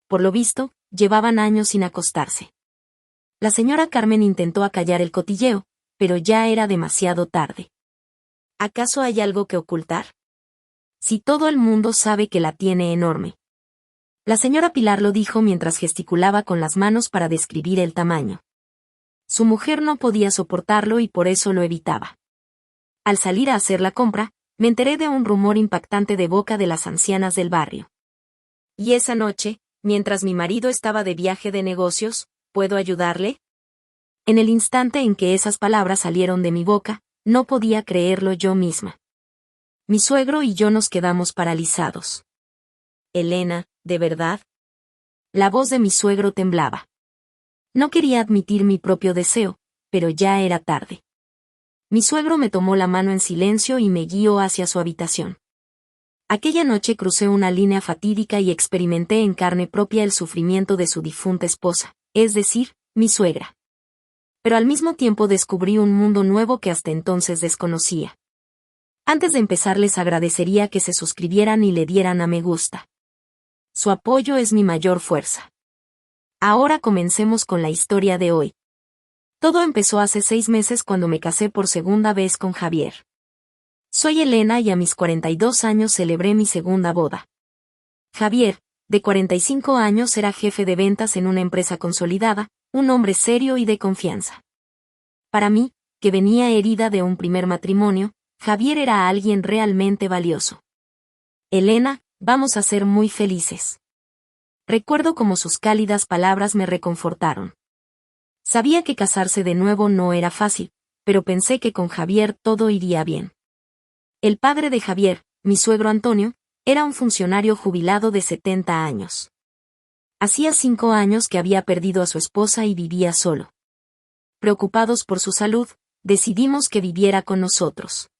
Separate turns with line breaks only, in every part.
por lo visto, llevaban años sin acostarse. La señora Carmen intentó acallar el cotilleo, pero ya era demasiado tarde. ¿Acaso hay algo que ocultar? Si todo el mundo sabe que la tiene enorme. La señora Pilar lo dijo mientras gesticulaba con las manos para describir el tamaño. Su mujer no podía soportarlo y por eso lo evitaba. Al salir a hacer la compra, me enteré de un rumor impactante de boca de las ancianas del barrio. Y esa noche, mientras mi marido estaba de viaje de negocios, ¿puedo ayudarle? En el instante en que esas palabras salieron de mi boca, no podía creerlo yo misma. Mi suegro y yo nos quedamos paralizados. Elena, ¿de verdad? La voz de mi suegro temblaba. No quería admitir mi propio deseo, pero ya era tarde. Mi suegro me tomó la mano en silencio y me guió hacia su habitación. Aquella noche crucé una línea fatídica y experimenté en carne propia el sufrimiento de su difunta esposa, es decir, mi suegra. Pero al mismo tiempo descubrí un mundo nuevo que hasta entonces desconocía. Antes de empezar les agradecería que se suscribieran y le dieran a me gusta. Su apoyo es mi mayor fuerza. Ahora comencemos con la historia de hoy. Todo empezó hace 6 meses cuando me casé por segunda vez con Javier. Soy Elena y a mis 42 años celebré mi segunda boda. Javier, de 45 años, era jefe de ventas en una empresa consolidada, un hombre serio y de confianza. Para mí, que venía herida de un primer matrimonio, Javier era alguien realmente valioso. Elena, vamos a ser muy felices. Recuerdo cómo sus cálidas palabras me reconfortaron. Sabía que casarse de nuevo no era fácil, pero pensé que con Javier todo iría bien. El padre de Javier, mi suegro Antonio, era un funcionario jubilado de 70 años. Hacía 5 años que había perdido a su esposa y vivía solo. Preocupados por su salud, decidimos que viviera con nosotros.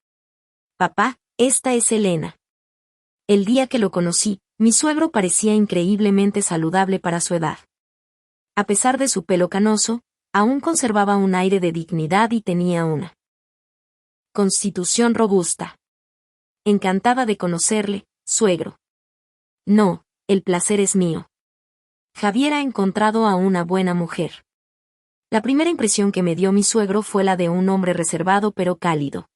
Papá, esta es Elena. El día que lo conocí, mi suegro parecía increíblemente saludable para su edad. A pesar de su pelo canoso, aún conservaba un aire de dignidad y tenía una constitución robusta. Encantada de conocerle, suegro. No, el placer es mío. Javier ha encontrado a una buena mujer. La primera impresión que me dio mi suegro fue la de un hombre reservado pero cálido.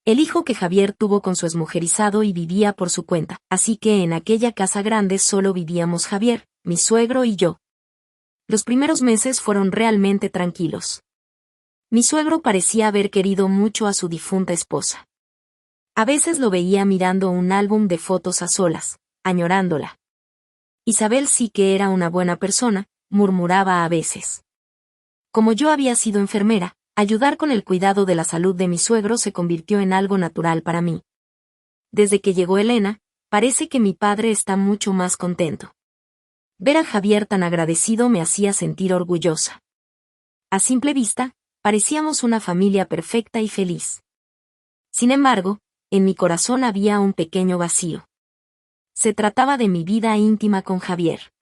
El hijo que Javier tuvo con su exmujerizado y vivía por su cuenta, así que en aquella casa grande solo vivíamos Javier, mi suegro y yo. Los primeros meses fueron realmente tranquilos. Mi suegro parecía haber querido mucho a su difunta esposa. A veces lo veía mirando un álbum de fotos a solas, añorándola. Isabel sí que era una buena persona, murmuraba a veces. Como yo había sido enfermera, ayudar con el cuidado de la salud de mi suegro se convirtió en algo natural para mí. Desde que llegó Elena, parece que mi padre está mucho más contento. Ver a Javier tan agradecido me hacía sentir orgullosa. A simple vista, parecíamos una familia perfecta y feliz. Sin embargo, en mi corazón había un pequeño vacío. Se trataba de mi vida íntima con Javier.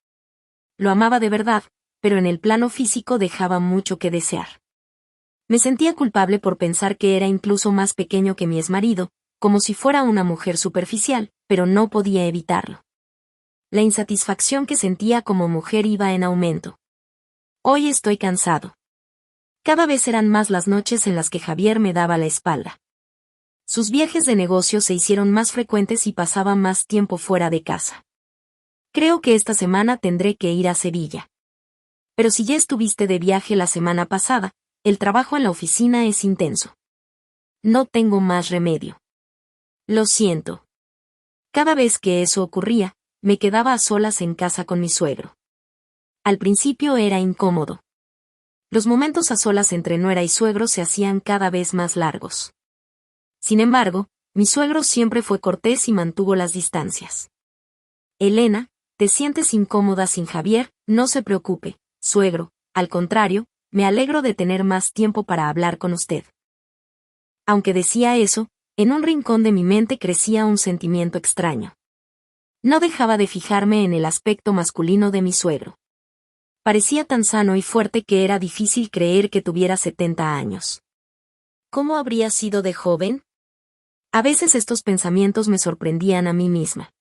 Lo amaba de verdad, pero en el plano físico dejaba mucho que desear. Me sentía culpable por pensar que era incluso más pequeño que mi exmarido, como si fuera una mujer superficial, pero no podía evitarlo. La insatisfacción que sentía como mujer iba en aumento. Hoy estoy cansado. Cada vez eran más las noches en las que Javier me daba la espalda. Sus viajes de negocio se hicieron más frecuentes y pasaba más tiempo fuera de casa. Creo que esta semana tendré que ir a Sevilla. Pero si ya estuviste de viaje la semana pasada, el trabajo en la oficina es intenso. No tengo más remedio. Lo siento. Cada vez que eso ocurría, me quedaba a solas en casa con mi suegro. Al principio era incómodo. Los momentos a solas entre nuera y suegro se hacían cada vez más largos. Sin embargo, mi suegro siempre fue cortés y mantuvo las distancias. Elena, ¿te sientes incómoda sin Javier? No se preocupe, suegro, al contrario, me alegro de tener más tiempo para hablar con usted. Aunque decía eso, en un rincón de mi mente crecía un sentimiento extraño. No dejaba de fijarme en el aspecto masculino de mi suegro. Parecía tan sano y fuerte que era difícil creer que tuviera 70 años. ¿Cómo habría sido de joven? A veces estos pensamientos me sorprendían a mí misma.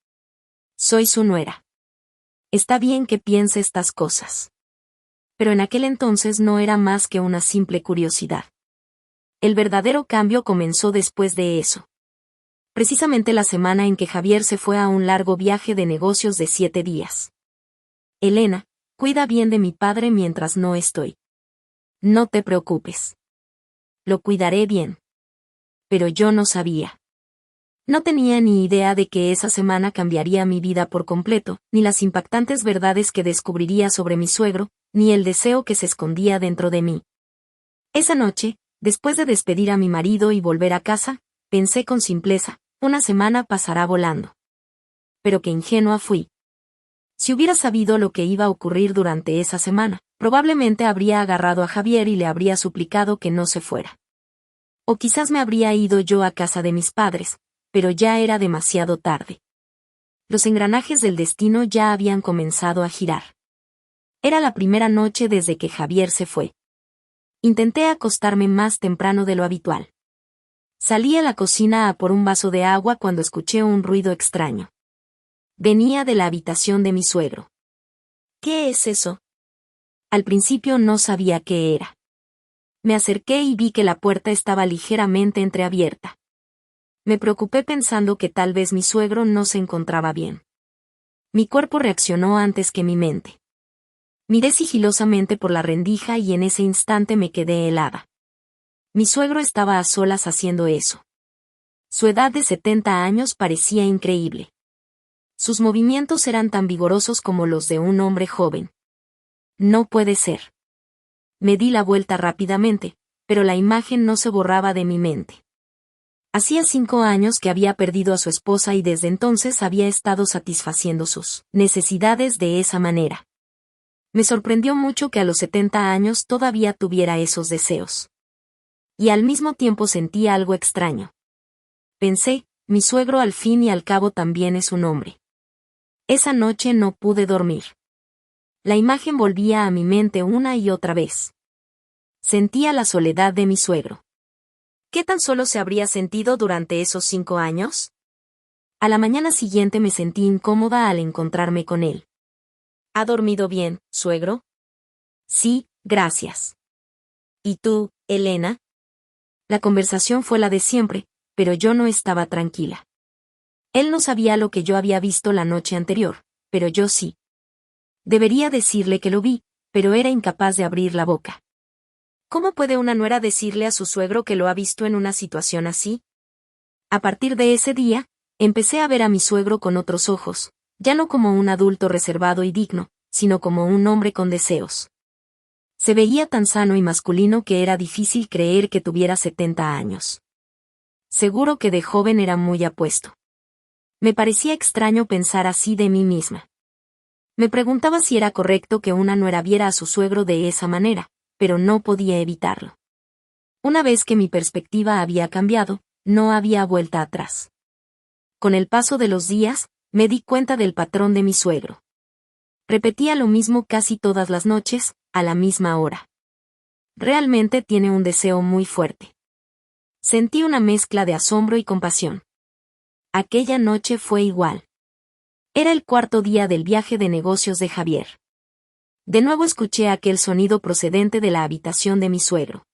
Soy su nuera. Está bien que piense estas cosas. Pero en aquel entonces no era más que una simple curiosidad. El verdadero cambio comenzó después de eso. Precisamente la semana en que Javier se fue a un largo viaje de negocios de 7 días. Elena, cuida bien de mi padre mientras no estoy. No te preocupes. Lo cuidaré bien. Pero yo no sabía. No tenía ni idea de que esa semana cambiaría mi vida por completo, ni las impactantes verdades que descubriría sobre mi suegro, ni el deseo que se escondía dentro de mí. Esa noche, después de despedir a mi marido y volver a casa, pensé con simpleza, una semana pasará volando. Pero qué ingenua fui. Si hubiera sabido lo que iba a ocurrir durante esa semana, probablemente habría agarrado a Javier y le habría suplicado que no se fuera. O quizás me habría ido yo a casa de mis padres, pero ya era demasiado tarde. Los engranajes del destino ya habían comenzado a girar. Era la primera noche desde que Javier se fue. Intenté acostarme más temprano de lo habitual. Salí a la cocina a por un vaso de agua cuando escuché un ruido extraño. Venía de la habitación de mi suegro. ¿Qué es eso? Al principio no sabía qué era. Me acerqué y vi que la puerta estaba ligeramente entreabierta. Me preocupé pensando que tal vez mi suegro no se encontraba bien. Mi cuerpo reaccionó antes que mi mente. Miré sigilosamente por la rendija y en ese instante me quedé helada. Mi suegro estaba a solas haciendo eso. Su edad de 70 años parecía increíble. Sus movimientos eran tan vigorosos como los de un hombre joven. No puede ser. Me di la vuelta rápidamente, pero la imagen no se borraba de mi mente. Hacía 5 años que había perdido a su esposa y desde entonces había estado satisfaciendo sus necesidades de esa manera. Me sorprendió mucho que a los 70 años todavía tuviera esos deseos. Y al mismo tiempo sentía algo extraño. Pensé, mi suegro al fin y al cabo también es un hombre. Esa noche no pude dormir. La imagen volvía a mi mente una y otra vez. Sentía la soledad de mi suegro. ¿Qué tan solo se habría sentido durante esos 5 años? A la mañana siguiente me sentí incómoda al encontrarme con él. ¿Ha dormido bien, suegro? Sí, gracias. ¿Y tú, Elena? La conversación fue la de siempre, pero yo no estaba tranquila. Él no sabía lo que yo había visto la noche anterior, pero yo sí. Debería decirle que lo vi, pero era incapaz de abrir la boca. ¿Cómo puede una nuera decirle a su suegro que lo ha visto en una situación así? A partir de ese día, empecé a ver a mi suegro con otros ojos, ya no como un adulto reservado y digno, sino como un hombre con deseos. Se veía tan sano y masculino que era difícil creer que tuviera 70 años. Seguro que de joven era muy apuesto. Me parecía extraño pensar así de mí misma. Me preguntaba si era correcto que una nuera viera a su suegro de esa manera, pero no podía evitarlo. Una vez que mi perspectiva había cambiado, no había vuelta atrás. Con el paso de los días, me di cuenta del patrón de mi suegro. Repetía lo mismo casi todas las noches, a la misma hora. Realmente tiene un deseo muy fuerte. Sentí una mezcla de asombro y compasión. Aquella noche fue igual. Era el 4.º día del viaje de negocios de Javier. De nuevo escuché aquel sonido procedente de la habitación de mi suegro.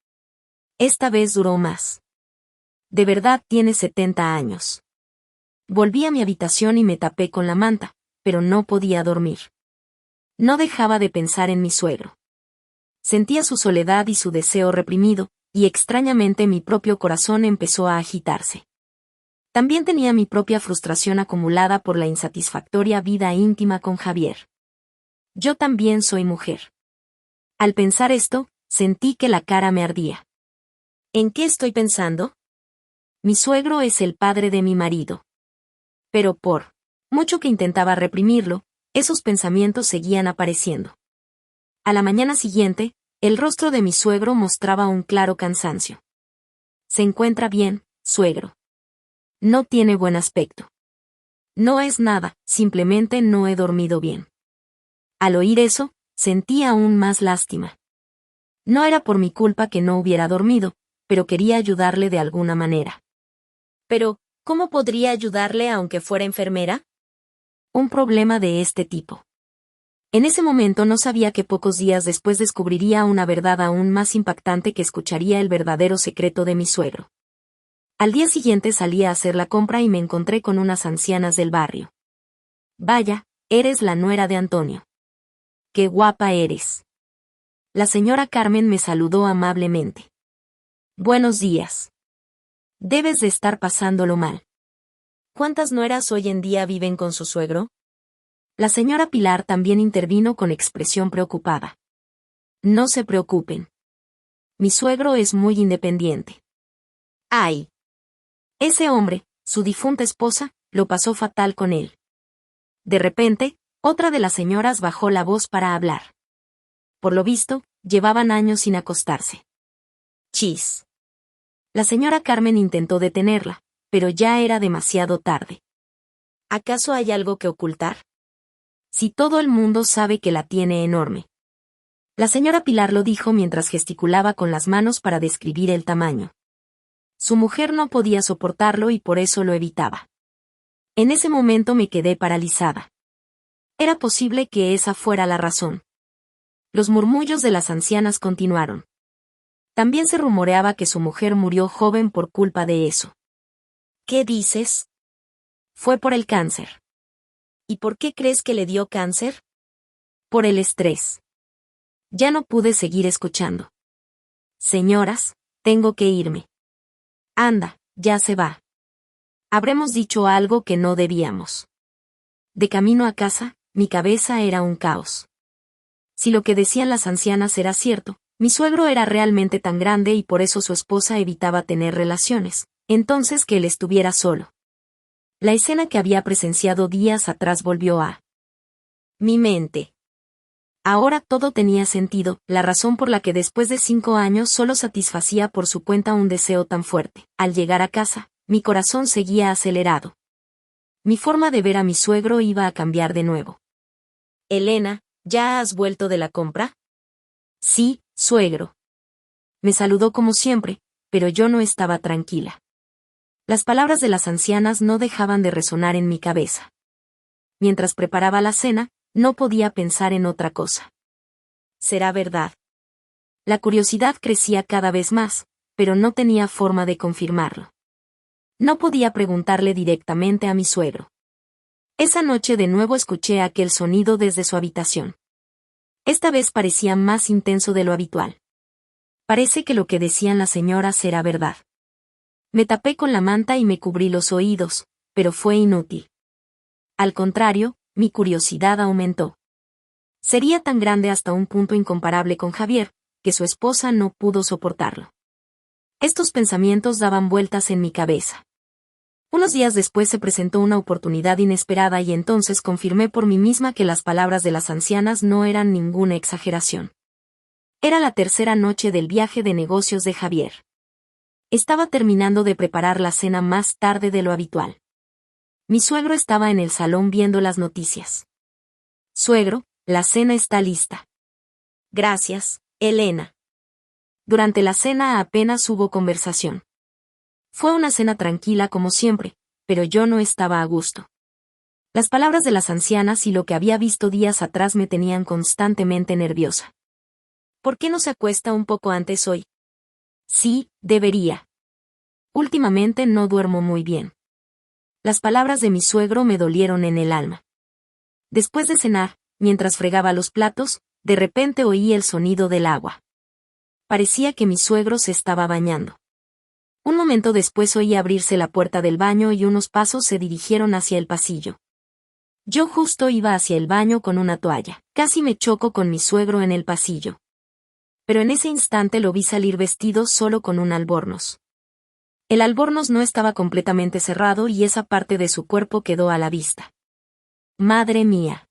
Esta vez duró más. De verdad tiene 70 años. Volví a mi habitación y me tapé con la manta, pero no podía dormir. No dejaba de pensar en mi suegro. Sentía su soledad y su deseo reprimido, y extrañamente mi propio corazón empezó a agitarse. También tenía mi propia frustración acumulada por la insatisfactoria vida íntima con Javier. Yo también soy mujer. Al pensar esto, sentí que la cara me ardía. ¿En qué estoy pensando? Mi suegro es el padre de mi marido. Pero por mucho que intentaba reprimirlo, esos pensamientos seguían apareciendo. A la mañana siguiente, el rostro de mi suegro mostraba un claro cansancio. ¿Se encuentra bien, suegro? No tiene buen aspecto. No es nada, simplemente no he dormido bien. Al oír eso, sentí aún más lástima. No era por mi culpa que no hubiera dormido, pero quería ayudarle de alguna manera. Pero, ¿cómo podría ayudarle aunque fuera enfermera? Un problema de este tipo. En ese momento no sabía que pocos días después descubriría una verdad aún más impactante, que escucharía el verdadero secreto de mi suegro. Al día siguiente salí a hacer la compra y me encontré con unas ancianas del barrio. Vaya, eres la nuera de Antonio. Qué guapa eres. La señora Carmen me saludó amablemente. Buenos días. Debes de estar pasándolo mal. ¿Cuántas nueras hoy en día viven con su suegro? La señora Pilar también intervino con expresión preocupada. No se preocupen. Mi suegro es muy independiente. ¡Ay! Ese hombre, su difunta esposa, lo pasó fatal con él. De repente, otra de las señoras bajó la voz para hablar. Por lo visto, llevaban años sin acostarse. Chis. La señora Carmen intentó detenerla, pero ya era demasiado tarde. ¿Acaso hay algo que ocultar? Si todo el mundo sabe que la tiene enorme. La señora Pilar lo dijo mientras gesticulaba con las manos para describir el tamaño. Su mujer no podía soportarlo y por eso lo evitaba. En ese momento me quedé paralizada. Era posible que esa fuera la razón. Los murmullos de las ancianas continuaron. También se rumoreaba que su mujer murió joven por culpa de eso. ¿Qué dices? Fue por el cáncer. ¿Y por qué crees que le dio cáncer? Por el estrés. Ya no pude seguir escuchando. Señoras, tengo que irme. Anda, ya se va. Habremos dicho algo que no debíamos. De camino a casa, mi cabeza era un caos. Si lo que decían las ancianas era cierto, mi suegro era realmente tan grande y por eso su esposa evitaba tener relaciones, entonces que él estuviera solo. La escena que había presenciado días atrás volvió a mi mente. Ahora todo tenía sentido, la razón por la que después de 5 años solo satisfacía por su cuenta un deseo tan fuerte. Al llegar a casa, mi corazón seguía acelerado. Mi forma de ver a mi suegro iba a cambiar de nuevo. Elena, ¿ya has vuelto de la compra? Sí, suegro. Me saludó como siempre, pero yo no estaba tranquila. Las palabras de las ancianas no dejaban de resonar en mi cabeza. Mientras preparaba la cena, no podía pensar en otra cosa. ¿Será verdad? La curiosidad crecía cada vez más, pero no tenía forma de confirmarlo. No podía preguntarle directamente a mi suegro. Esa noche de nuevo escuché aquel sonido desde su habitación. Esta vez parecía más intenso de lo habitual. Parece que lo que decían las señoras era verdad. Me tapé con la manta y me cubrí los oídos, pero fue inútil. Al contrario, mi curiosidad aumentó. Sería tan grande hasta un punto incomparable con Javier, que su esposa no pudo soportarlo. Estos pensamientos daban vueltas en mi cabeza. Unos días después se presentó una oportunidad inesperada y entonces confirmé por mí misma que las palabras de las ancianas no eran ninguna exageración. Era la tercera noche del viaje de negocios de Javier. Estaba terminando de preparar la cena más tarde de lo habitual. Mi suegro estaba en el salón viendo las noticias. Suegro, la cena está lista. Gracias, Elena. Durante la cena apenas hubo conversación. Fue una cena tranquila como siempre, pero yo no estaba a gusto. Las palabras de las ancianas y lo que había visto días atrás me tenían constantemente nerviosa. ¿Por qué no se acuesta un poco antes hoy? Sí, debería. Últimamente no duermo muy bien. Las palabras de mi suegro me dolieron en el alma. Después de cenar, mientras fregaba los platos, de repente oí el sonido del agua. Parecía que mi suegro se estaba bañando. Un momento después oí abrirse la puerta del baño y unos pasos se dirigieron hacia el pasillo. Yo justo iba hacia el baño con una toalla. Casi me choco con mi suegro en el pasillo. Pero en ese instante lo vi salir vestido solo con un albornoz. El albornoz no estaba completamente cerrado y esa parte de su cuerpo quedó a la vista. Madre mía.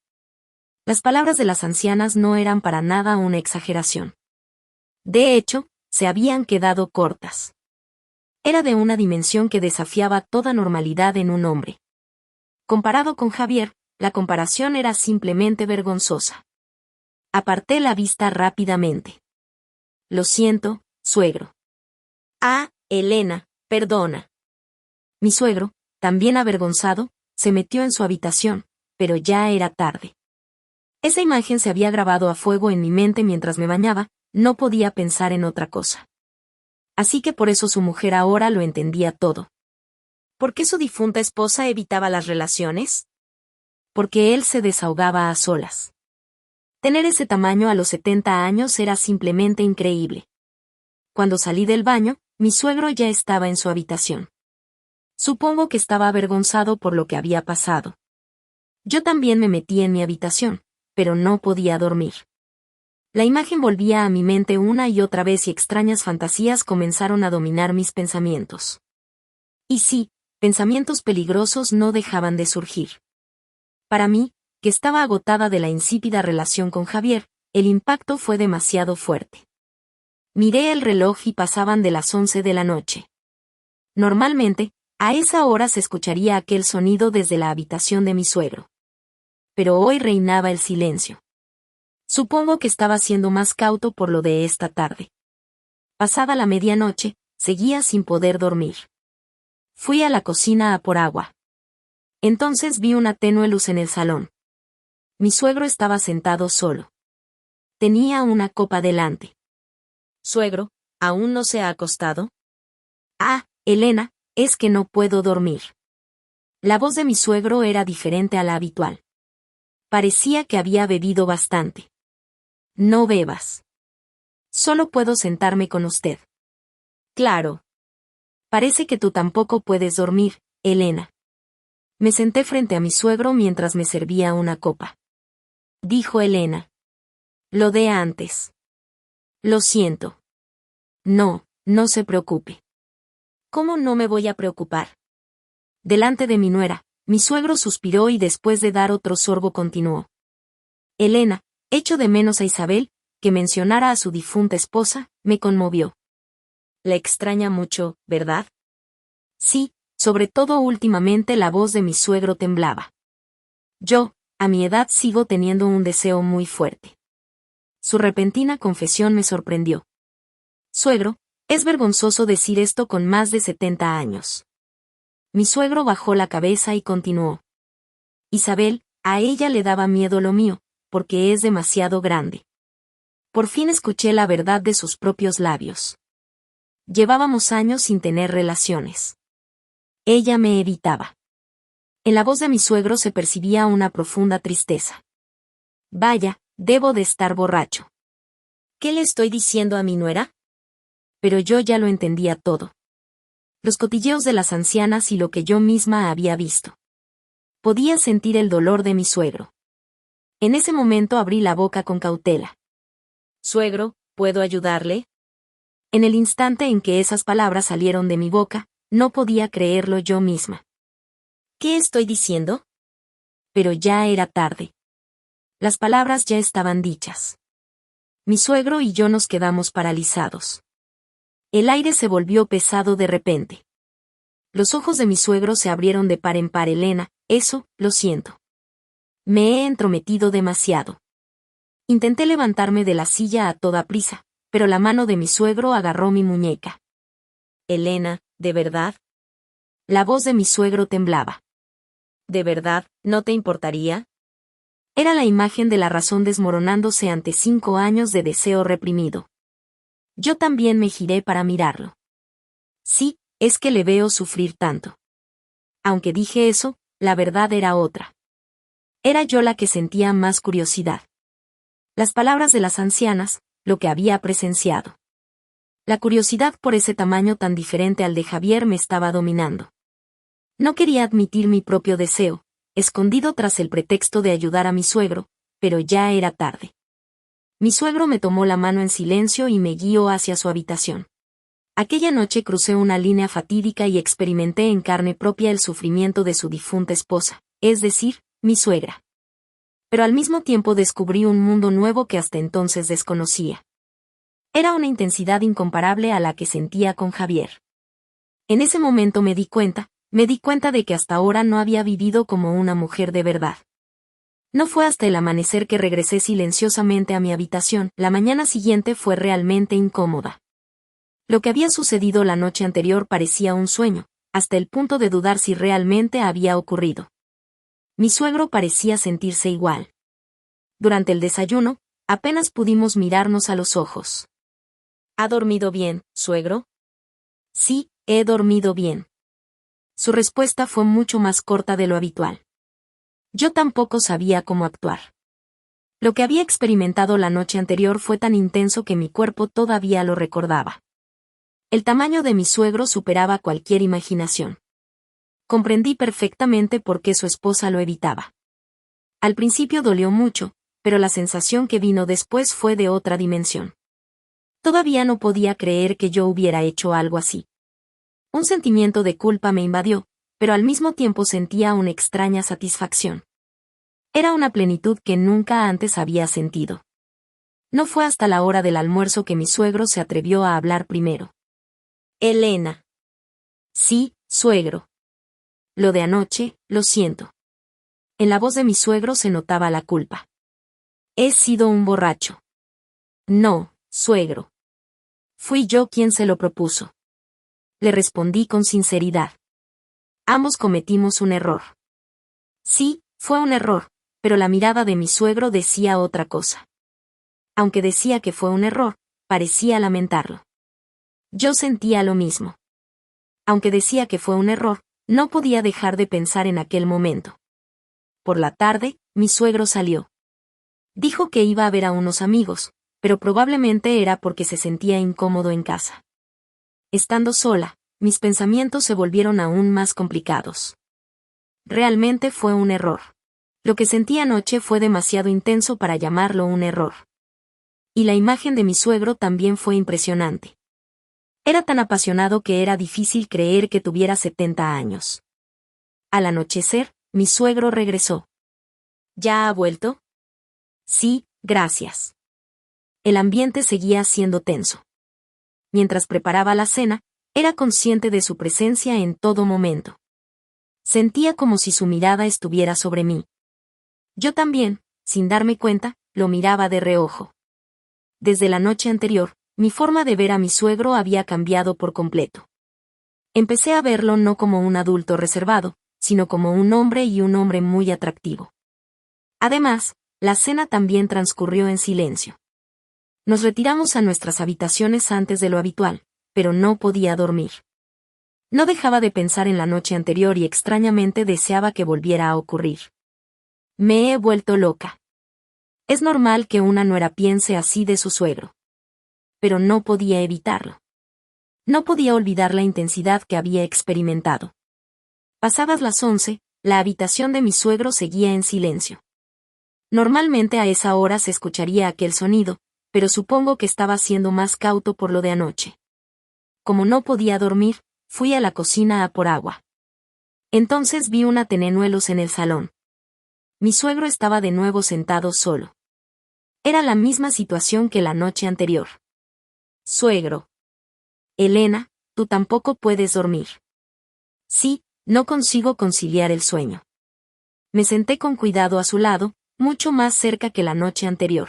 Las palabras de las ancianas no eran para nada una exageración. De hecho, se habían quedado cortas. Era de una dimensión que desafiaba toda normalidad en un hombre. Comparado con Javier, la comparación era simplemente vergonzosa. Aparté la vista rápidamente. Lo siento, suegro. Ah, Elena, perdona. Mi suegro, también avergonzado, se metió en su habitación, pero ya era tarde. Esa imagen se había grabado a fuego en mi mente mientras me bañaba, no podía pensar en otra cosa. Así que por eso su mujer ahora lo entendía todo. ¿Por qué su difunta esposa evitaba las relaciones? Porque él se desahogaba a solas. Tener ese tamaño a los 70 años era simplemente increíble. Cuando salí del baño, mi suegro ya estaba en su habitación. Supongo que estaba avergonzado por lo que había pasado. Yo también me metí en mi habitación, pero no podía dormir. La imagen volvía a mi mente una y otra vez y extrañas fantasías comenzaron a dominar mis pensamientos. Y sí, pensamientos peligrosos no dejaban de surgir. Para mí, que estaba agotada de la insípida relación con Javier, el impacto fue demasiado fuerte. Miré el reloj y pasaban de las 11 de la noche. Normalmente, a esa hora se escucharía aquel sonido desde la habitación de mi suegro. Pero hoy reinaba el silencio. Supongo que estaba siendo más cauto por lo de esta tarde. Pasada la medianoche, seguía sin poder dormir. Fui a la cocina a por agua. Entonces vi una tenue luz en el salón. Mi suegro estaba sentado solo. Tenía una copa delante. Suegro, ¿aún no se ha acostado? Ah, Elena, es que no puedo dormir. La voz de mi suegro era diferente a la habitual. Parecía que había bebido bastante. No bebas. Solo puedo sentarme con usted. Claro. Parece que tú tampoco puedes dormir, Elena. Me senté frente a mi suegro mientras me servía una copa. Dijo Elena. Lo de antes. Lo siento. No, no se preocupe. ¿Cómo no me voy a preocupar? Delante de mi nuera, mi suegro suspiró y después de dar otro sorbo continuó. Elena, echo de menos a Isabel, que mencionara a su difunta esposa, me conmovió. La extraña mucho, ¿verdad? Sí, sobre todo últimamente la voz de mi suegro temblaba. Yo, a mi edad sigo teniendo un deseo muy fuerte. Su repentina confesión me sorprendió. Suegro, es vergonzoso decir esto con más de 70 años. Mi suegro bajó la cabeza y continuó. Isabel, a ella le daba miedo lo mío, porque es demasiado grande. Por fin escuché la verdad de sus propios labios. Llevábamos años sin tener relaciones. Ella me evitaba. En la voz de mi suegro se percibía una profunda tristeza. Vaya, debo de estar borracho. ¿Qué le estoy diciendo a mi nuera? Pero yo ya lo entendía todo. Los cotilleos de las ancianas y lo que yo misma había visto. Podía sentir el dolor de mi suegro. En ese momento abrí la boca con cautela. Suegro, ¿puedo ayudarle? En el instante en que esas palabras salieron de mi boca, no podía creerlo yo misma. ¿Qué estoy diciendo? Pero ya era tarde. Las palabras ya estaban dichas. Mi suegro y yo nos quedamos paralizados. El aire se volvió pesado de repente. Los ojos de mi suegro se abrieron de par en par. Elena, eso, lo siento. Me he entrometido demasiado. Intenté levantarme de la silla a toda prisa, pero la mano de mi suegro agarró mi muñeca. Elena, ¿de verdad? La voz de mi suegro temblaba. ¿De verdad, no te importaría? Era la imagen de la razón desmoronándose ante 5 años de deseo reprimido. Yo también me giré para mirarlo. Sí, es que le veo sufrir tanto. Aunque dije eso, la verdad era otra. Era yo la que sentía más curiosidad. Las palabras de las ancianas, lo que había presenciado. La curiosidad por ese tamaño tan diferente al de Javier me estaba dominando. No quería admitir mi propio deseo, escondido tras el pretexto de ayudar a mi suegro, pero ya era tarde. Mi suegro me tomó la mano en silencio y me guió hacia su habitación. Aquella noche crucé una línea fatídica y experimenté en carne propia el sufrimiento de su difunta esposa, es decir, mi suegra. Pero al mismo tiempo descubrí un mundo nuevo que hasta entonces desconocía. Era una intensidad incomparable a la que sentía con Javier. En ese momento me di cuenta de que hasta ahora no había vivido como una mujer de verdad. No fue hasta el amanecer que regresé silenciosamente a mi habitación. La mañana siguiente fue realmente incómoda. Lo que había sucedido la noche anterior parecía un sueño, hasta el punto de dudar si realmente había ocurrido. Mi suegro parecía sentirse igual. durante el desayuno, apenas pudimos mirarnos a los ojos. ¿Ha dormido bien, suegro? Sí, he dormido bien. Su respuesta fue mucho más corta de lo habitual. Yo tampoco sabía cómo actuar. Lo que había experimentado la noche anterior fue tan intenso que mi cuerpo todavía lo recordaba. El tamaño de mi suegro superaba cualquier imaginación. Comprendí perfectamente por qué su esposa lo evitaba. Al principio dolió mucho, pero la sensación que vino después fue de otra dimensión. Todavía no podía creer que yo hubiera hecho algo así. Un sentimiento de culpa me invadió, pero al mismo tiempo sentía una extraña satisfacción. Era una plenitud que nunca antes había sentido. No fue hasta la hora del almuerzo que mi suegro se atrevió a hablar primero. Elena. Sí, suegro. Lo de anoche, lo siento. En la voz de mi suegro se notaba la culpa. He sido un borracho. No, suegro. Fui yo quien se lo propuso. Le respondí con sinceridad. Ambos cometimos un error. Sí, fue un error, pero la mirada de mi suegro decía otra cosa. Aunque decía que fue un error, parecía lamentarlo. Yo sentía lo mismo. Aunque decía que fue un error, no podía dejar de pensar en aquel momento. Por la tarde, mi suegro salió. Dijo que iba a ver a unos amigos, pero probablemente era porque se sentía incómodo en casa. Estando sola, mis pensamientos se volvieron aún más complicados. Realmente fue un error. Lo que sentí anoche fue demasiado intenso para llamarlo un error. Y la imagen de mi suegro también fue impresionante. Era tan apasionado que era difícil creer que tuviera 70 años. Al anochecer, mi suegro regresó. ¿Ya ha vuelto? Sí, gracias. El ambiente seguía siendo tenso. Mientras preparaba la cena, era consciente de su presencia en todo momento. Sentía como si su mirada estuviera sobre mí. Yo también, sin darme cuenta, lo miraba de reojo. Desde la noche anterior, mi forma de ver a mi suegro había cambiado por completo. Empecé a verlo no como un adulto reservado, sino como un hombre y un hombre muy atractivo. Además, la cena también transcurrió en silencio. Nos retiramos a nuestras habitaciones antes de lo habitual, pero no podía dormir. No dejaba de pensar en la noche anterior y extrañamente deseaba que volviera a ocurrir. Me he vuelto loca. Es normal que una nuera piense así de su suegro. Pero no podía evitarlo. No podía olvidar la intensidad que había experimentado. Pasadas las 11, la habitación de mi suegro seguía en silencio. Normalmente a esa hora se escucharía aquel sonido, pero supongo que estaba siendo más cauto por lo de anoche. Como no podía dormir, fui a la cocina a por agua. Entonces vi una tenenuelos en el salón. Mi suegro estaba de nuevo sentado solo. Era la misma situación que la noche anterior. Suegro. Elena, tú tampoco puedes dormir. Sí, no consigo conciliar el sueño. Me senté con cuidado a su lado, mucho más cerca que la noche anterior.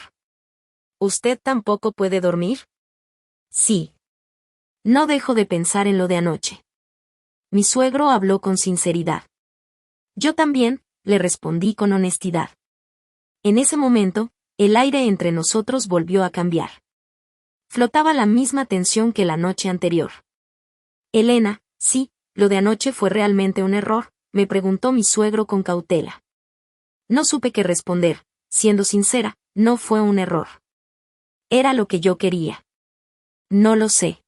¿Usted tampoco puede dormir? Sí. No dejo de pensar en lo de anoche. Mi suegro habló con sinceridad. Yo también, le respondí con honestidad. En ese momento, el aire entre nosotros volvió a cambiar. Flotaba la misma tensión que la noche anterior. Elena, sí, lo de anoche fue realmente un error, me preguntó mi suegro con cautela. No supe qué responder, siendo sincera, no fue un error. Era lo que yo quería. No lo sé.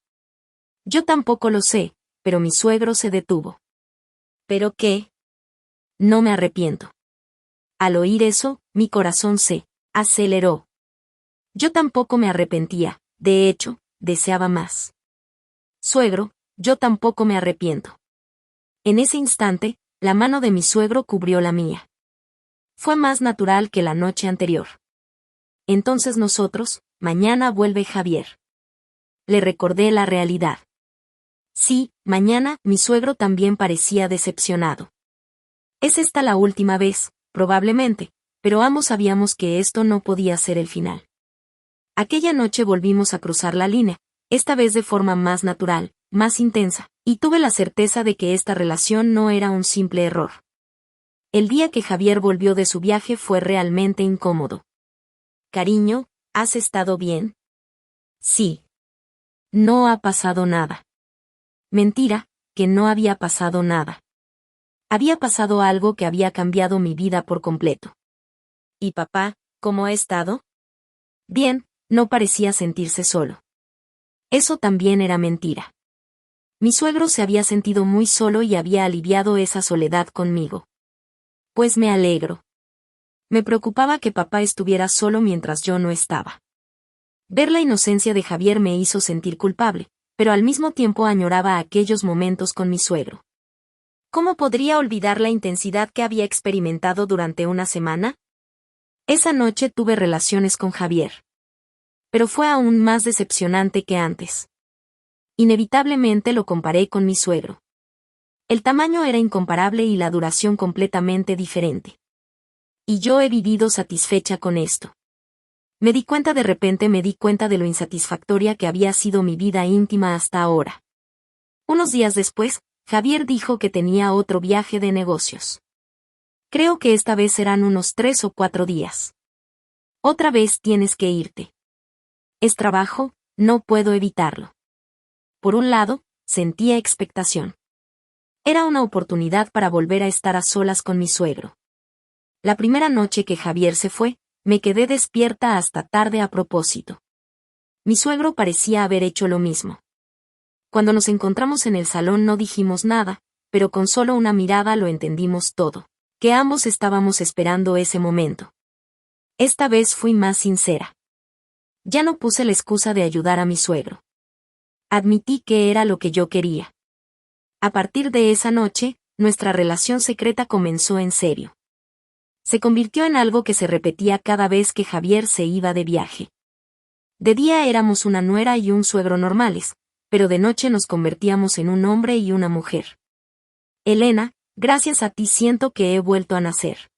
Yo tampoco lo sé, pero mi suegro se detuvo. ¿Pero qué? No me arrepiento. Al oír eso, mi corazón se aceleró. Yo tampoco me arrepentía, de hecho, deseaba más. Suegro, yo tampoco me arrepiento. En ese instante, la mano de mi suegro cubrió la mía. Fue más natural que la noche anterior. Entonces nosotros, mañana vuelve Javier. Le recordé la realidad. Sí, mañana, mi suegro también parecía decepcionado. Es esta la última vez, probablemente, pero ambos sabíamos que esto no podía ser el final. Aquella noche volvimos a cruzar la línea, esta vez de forma más natural, más intensa, y tuve la certeza de que esta relación no era un simple error. El día que Javier volvió de su viaje fue realmente incómodo. Cariño, ¿has estado bien? Sí. No ha pasado nada. Mentira, que no había pasado nada. Había pasado algo que había cambiado mi vida por completo. ¿Y papá, cómo ha estado? Bien, no parecía sentirse solo. Eso también era mentira. Mi suegro se había sentido muy solo y había aliviado esa soledad conmigo. Pues me alegro. Me preocupaba que papá estuviera solo mientras yo no estaba. Ver la inocencia de Javier me hizo sentir culpable, pero al mismo tiempo añoraba aquellos momentos con mi suegro. ¿Cómo podría olvidar la intensidad que había experimentado durante una semana? Esa noche tuve relaciones con Javier. Pero fue aún más decepcionante que antes. Inevitablemente lo comparé con mi suegro. El tamaño era incomparable y la duración completamente diferente. Y yo he vivido satisfecha con esto. Me di cuenta de lo insatisfactoria que había sido mi vida íntima hasta ahora. Unos días después, Javier dijo que tenía otro viaje de negocios. Creo que esta vez serán unos 3 o 4 días. Otra vez tienes que irte. Es trabajo, no puedo evitarlo. Por un lado, sentía expectación. Era una oportunidad para volver a estar a solas con mi suegro. La primera noche que Javier se fue, me quedé despierta hasta tarde a propósito. Mi suegro parecía haber hecho lo mismo. Cuando nos encontramos en el salón no dijimos nada, pero con solo una mirada lo entendimos todo, que ambos estábamos esperando ese momento. Esta vez fui más sincera. Ya no puse la excusa de ayudar a mi suegro. Admití que era lo que yo quería. A partir de esa noche, nuestra relación secreta comenzó en serio. Se convirtió en algo que se repetía cada vez que Javier se iba de viaje. De día éramos una nuera y un suegro normales, pero de noche nos convertíamos en un hombre y una mujer. Elena, gracias a ti siento que he vuelto a nacer.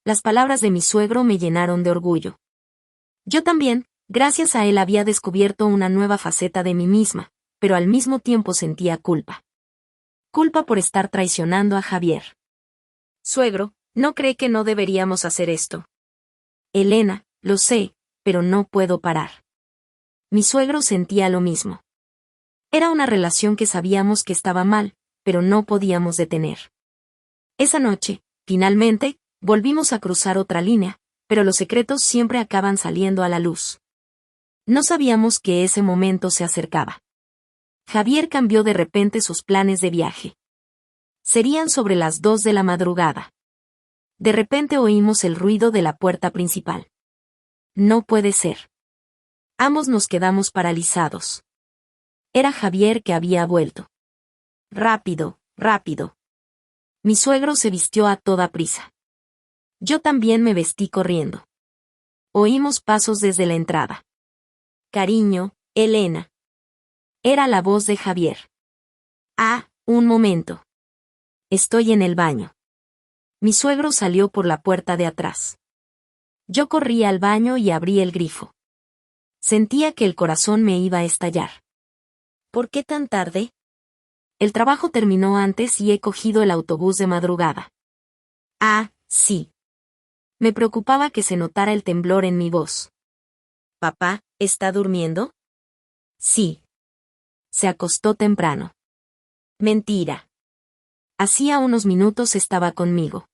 Las palabras de mi suegro me llenaron de orgullo. Yo también, gracias a él había descubierto una nueva faceta de mí misma, pero al mismo tiempo sentía culpa. Culpa por estar traicionando a Javier. Suegro, ¿no cree que no deberíamos hacer esto? Elena, lo sé, pero no puedo parar. Mi suegro sentía lo mismo. Era una relación que sabíamos que estaba mal, pero no podíamos detener. Esa noche, finalmente, volvimos a cruzar otra línea, pero los secretos siempre acaban saliendo a la luz. No sabíamos que ese momento se acercaba. Javier cambió de repente sus planes de viaje. Serían sobre las 2 de la madrugada. De repente oímos el ruido de la puerta principal. No puede ser. Ambos nos quedamos paralizados. Era Javier que había vuelto. Rápido, rápido. Mi suegro se vistió a toda prisa. Yo también me vestí corriendo. Oímos pasos desde la entrada. Cariño, Elena. Era la voz de Javier. Ah, un momento. Estoy en el baño. Mi suegro salió por la puerta de atrás. Yo corrí al baño y abrí el grifo. Sentía que el corazón me iba a estallar. ¿Por qué tan tarde? El trabajo terminó antes y he cogido el autobús de madrugada. Ah, sí. Me preocupaba que se notara el temblor en mi voz. ¿Papá, está durmiendo? Sí. Se acostó temprano. Mentira. Hacía unos minutos estaba conmigo.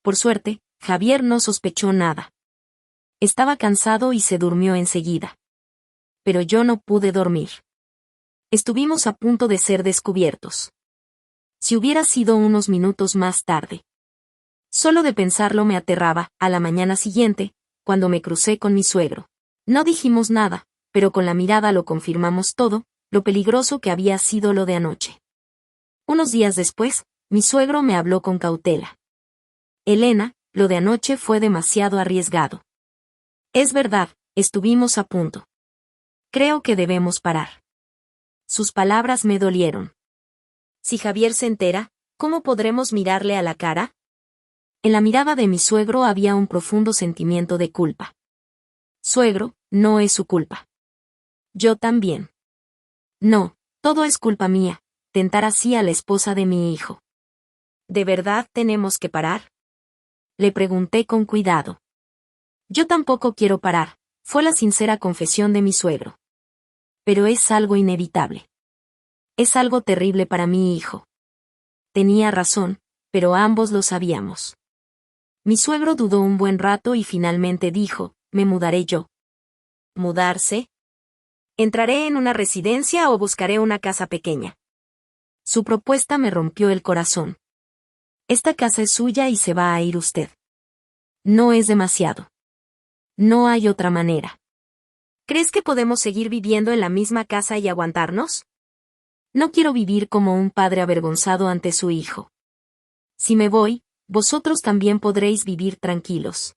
Por suerte, Javier no sospechó nada. Estaba cansado y se durmió enseguida. Pero yo no pude dormir. Estuvimos a punto de ser descubiertos. Si hubiera sido unos minutos más tarde. Solo de pensarlo me aterraba. A la mañana siguiente, cuando me crucé con mi suegro. No dijimos nada, pero con la mirada lo confirmamos todo, lo peligroso que había sido lo de anoche. Unos días después, mi suegro me habló con cautela. Elena, lo de anoche fue demasiado arriesgado. Es verdad, estuvimos a punto. Creo que debemos parar. Sus palabras me dolieron. Si Javier se entera, ¿cómo podremos mirarle a la cara? En la mirada de mi suegro había un profundo sentimiento de culpa. Suegro, no es su culpa. Yo también. No, todo es culpa mía, tentar así a la esposa de mi hijo. ¿De verdad tenemos que parar? Le pregunté con cuidado. Yo tampoco quiero parar, fue la sincera confesión de mi suegro. Pero es algo inevitable. Es algo terrible para mi hijo. Tenía razón, pero ambos lo sabíamos. Mi suegro dudó un buen rato y finalmente dijo, me mudaré yo. ¿Mudarse? ¿Entraré en una residencia o buscaré una casa pequeña? Su propuesta me rompió el corazón. Esta casa es suya y se va a ir usted. No es demasiado. No hay otra manera. ¿Crees que podemos seguir viviendo en la misma casa y aguantarnos? No quiero vivir como un padre avergonzado ante su hijo. Si me voy, vosotros también podréis vivir tranquilos.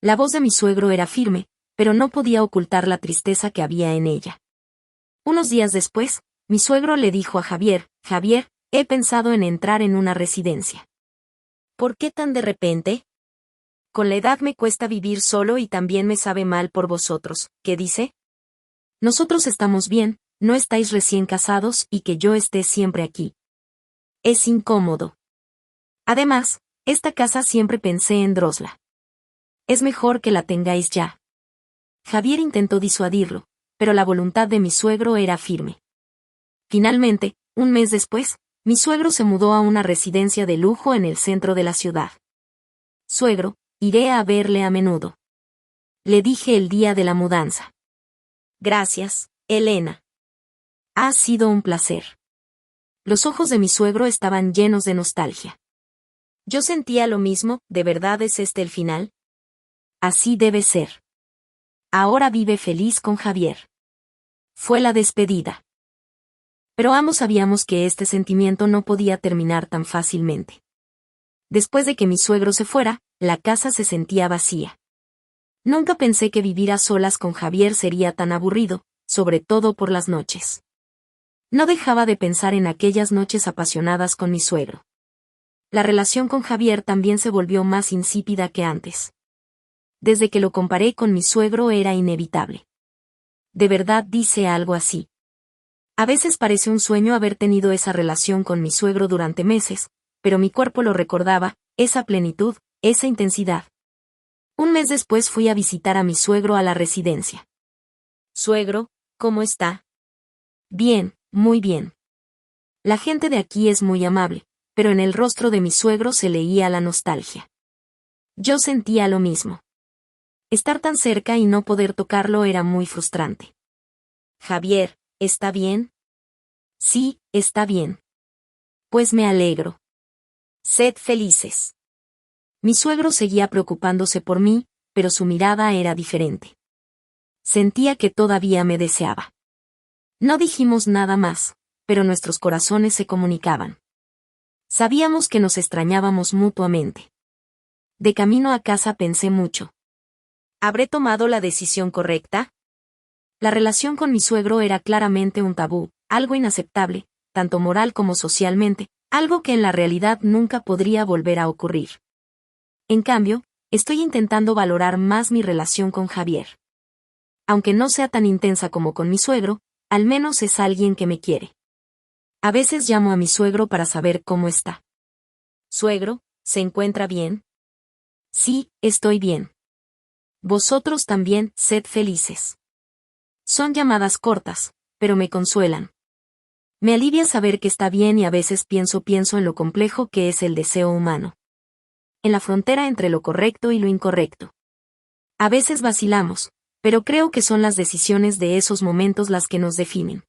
La voz de mi suegro era firme, pero no podía ocultar la tristeza que había en ella. Unos días después, mi suegro le dijo a Javier, Javier, he pensado en entrar en una residencia. ¿Por qué tan de repente? Con la edad me cuesta vivir solo y también me sabe mal por vosotros. ¿Qué dice? Nosotros estamos bien, no estáis recién casados y que yo esté siempre aquí. Es incómodo. Además, esta casa siempre pensé en Drosla. Es mejor que la tengáis ya. Javier intentó disuadirlo, pero la voluntad de mi suegro era firme. Finalmente, un mes después, mi suegro se mudó a una residencia de lujo en el centro de la ciudad. Suegro, iré a verle a menudo. Le dije el día de la mudanza. Gracias, Elena. Ha sido un placer. Los ojos de mi suegro estaban llenos de nostalgia. Yo sentía lo mismo, ¿de verdad es este el final? Así debe ser. Ahora vive feliz con Javier. Fue la despedida. Pero ambos sabíamos que este sentimiento no podía terminar tan fácilmente. Después de que mi suegro se fuera, la casa se sentía vacía. Nunca pensé que vivir a solas con Javier sería tan aburrido, sobre todo por las noches. No dejaba de pensar en aquellas noches apasionadas con mi suegro. La relación con Javier también se volvió más insípida que antes. Desde que lo comparé con mi suegro era inevitable. De verdad dice algo así. A veces parece un sueño haber tenido esa relación con mi suegro durante meses, pero mi cuerpo lo recordaba, esa plenitud, esa intensidad. Un mes después fui a visitar a mi suegro a la residencia. Suegro, ¿cómo está? Bien, muy bien. La gente de aquí es muy amable, pero en el rostro de mi suegro se leía la nostalgia. Yo sentía lo mismo. Estar tan cerca y no poder tocarlo era muy frustrante. Javier, ¿está bien? Sí, está bien. Pues me alegro. Sed felices. Mi suegro seguía preocupándose por mí, pero su mirada era diferente. Sentía que todavía me deseaba. No dijimos nada más, pero nuestros corazones se comunicaban. Sabíamos que nos extrañábamos mutuamente. De camino a casa pensé mucho. ¿Habré tomado la decisión correcta? La relación con mi suegro era claramente un tabú, algo inaceptable, tanto moral como socialmente, algo que en la realidad nunca podría volver a ocurrir. En cambio, estoy intentando valorar más mi relación con Javier. Aunque no sea tan intensa como con mi suegro, al menos es alguien que me quiere. A veces llamo a mi suegro para saber cómo está. Suegro, ¿se encuentra bien? Sí, estoy bien. Vosotros también, sed felices. Son llamadas cortas, pero me consuelan. Me alivia saber que está bien y a veces pienso en lo complejo que es el deseo humano. En la frontera entre lo correcto y lo incorrecto. A veces vacilamos, pero creo que son las decisiones de esos momentos las que nos definen.